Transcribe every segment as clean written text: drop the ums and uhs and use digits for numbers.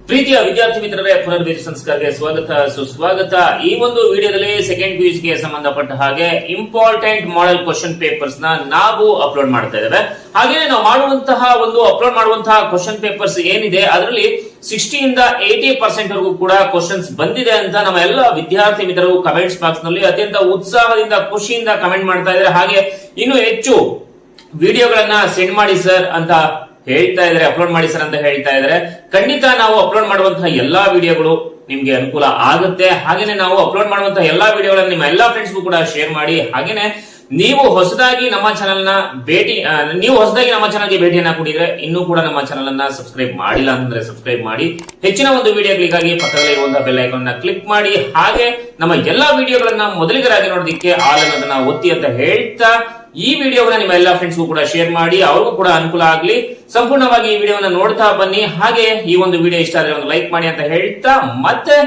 ಪ್ರೀತಿಯ ವಿದ್ಯಾರ್ಥಿ ಮಿತ್ರರೇ, ಪುನರ್ವೇದಿ ಸಂಸ್ಕಾರಕ್ಕೆ ಸ್ವಾಗತ ಸುಸ್ವಾಗತ. ಈ ಒಂದು ವಿಡಿಯೋದಲ್ಲಿ ಸೆಕೆಂಡ್ PUC ಗೆ ಸಂಬಂಧಪಟ್ಟ ಹಾಗೆ ಇಂಪಾರ್ಟೆಂಟ್ ಮಾಡೆಲ್ ಕ್ವಶನ್ ಪೇಪರ್ಸ್ ನಾವು ಅಪ್ಲೋಡ್ ಮಾಡ್ತಾ ಇದ್ದೇವೆ. ಹಾಗೆ ನಾವು ಅಪ್ಲೋಡ್ ಮಾಡುವಂತಹ ಕ್ವಶನ್ ಪೇಪರ್ಸ್ ಏನಿದೆ ಅದರಲ್ಲಿ 60 ಇಂದ 80% ವರೆಗೂ ಕೂಡ ಕ್ವಶನ್ಸ್ ಬಂದಿದೆ ಅಂತ ನಮ್ಮ ಎಲ್ಲ ವಿದ್ಯಾರ್ಥಿ ಮಿತ್ರರು ಕಮೆಂಟ್ಸ್ ಬಾಕ್ಸ್ ನಲ್ಲಿ ಅತ್ಯಂತ ಉತ್ಸಾಹದಿಂದ ಖುಷಿಯಿಂದ ಕಮೆಂಟ್ ಮಾಡ್ತಾ ಇದ್ದಾರೆ. ಹಾಗೆ ಇನ್ನು ಹೆಚ್ಚು ವಿಡಿಯೋಗಳನ್ನ ಸೆಂಡ್ ಮಾಡಿ ಸರ್ ಅಂತ ಹೇಳ್ತಾ ಇದಾರೆ, ಅಪ್ಲೋಡ್ ಮಾಡಿ ಸರ್ ಅಂತ ಹೇಳ್ತಾ ಇದಾರೆ. ಖಂಡಿತ ನಾವು ಅಪ್ಲೋಡ್ ಮಾಡುವಂತಹ ಎಲ್ಲಾ ವಿಡಿಯೋಗಳು ನಿಮ್ಗೆ ಅನುಕೂಲ ಆಗುತ್ತೆ. ಹಾಗೇನೆ ನಾವು ಅಪ್ಲೋಡ್ ಮಾಡುವಂತಹ ಎಲ್ಲಾ ವಿಡಿಯೋಗಳನ್ನ ನಿಮ್ಮ ಎಲ್ಲಾ ಫ್ರೆಂಡ್ಸ್ಗೂ ಕೂಡ ಶೇರ್ ಮಾಡಿ. ಹಾಗೇನೆ ನೀವು ಹೊಸದಾಗಿ ನಮ್ಮ ಚಾನೆಲ್ಗೆ ಭೇಟಿಯನ್ನ ಕೊಟ್ಟಿದ್ರೆ ಇನ್ನೂ ಕೂಡ ನಮ್ಮ ಚಾನೆಲ್ ಅನ್ನ ಸಬ್ಸ್ಕ್ರೈಬ್ ಮಾಡಿಲ್ಲ ಅಂದ್ರೆ ಸಬ್ಸ್ಕ್ರೈಬ್ ಮಾಡಿ. ಹೆಚ್ಚಿನ ಒಂದು ವಿಡಿಯೋಗಳಿಗಾಗಿ ಪಕ್ಕದಲ್ಲಿ ಇರುವಂತಹ ಬೆಲ್ ಐಕಾನ್ ಅನ್ನ ಕ್ಲಿಕ್ ಮಾಡಿ. ಹಾಗೆ ನಮ್ಮ ಎಲ್ಲಾ ವಿಡಿಯೋಗಳನ್ನ ಮೊದಲಿಗರಾಗಿ ನೋಡೋದಕ್ಕೆ ಆಲ್ ಅನ್ನೋದನ್ನ ಒತ್ತಿ ಅಂತ ಹೇಳ್ತಾ ಈ ವಿಡಿಯೋವನ್ನ ನಿಮ್ಮ ಎಲ್ಲಾ ಫ್ರೆಂಡ್ಸ್ಗೂ ಕೂಡ ಶೇರ್ ಮಾಡಿ, ಅವ್ರಿಗೂ ಕೂಡ ಅನುಕೂಲ ಆಗ್ಲಿ. ಸಂಪೂರ್ಣವಾಗಿ ಈ ವಿಡಿಯೋವನ್ನ ನೋಡ್ತಾ ಬನ್ನಿ. ಹಾಗೆ ಈ ಒಂದು ವಿಡಿಯೋ ಇಷ್ಟ ಆದ್ರೆ ಒಂದು ಲೈಕ್ ಮಾಡಿ ಅಂತ ಹೇಳ್ತಾ ಮತ್ತೆ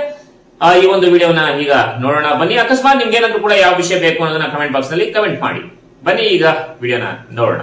ಈ ಒಂದು ವಿಡಿಯೋನ ಈಗ ನೋಡೋಣ ಬನ್ನಿ. ಅಕಸ್ಮಾತ್ ನಿಮ್ಗೆ ಏನಾದ್ರೂ ಕೂಡ ಯಾವ ವಿಷಯ ಬೇಕು ಅನ್ನೋದನ್ನ ಕಮೆಂಟ್ ಬಾಕ್ಸ್ ನಲ್ಲಿ ಕಮೆಂಟ್ ಮಾಡಿ. ಬನ್ನಿ ಈಗ ವಿಡಿಯೋನ ನೋಡೋಣ.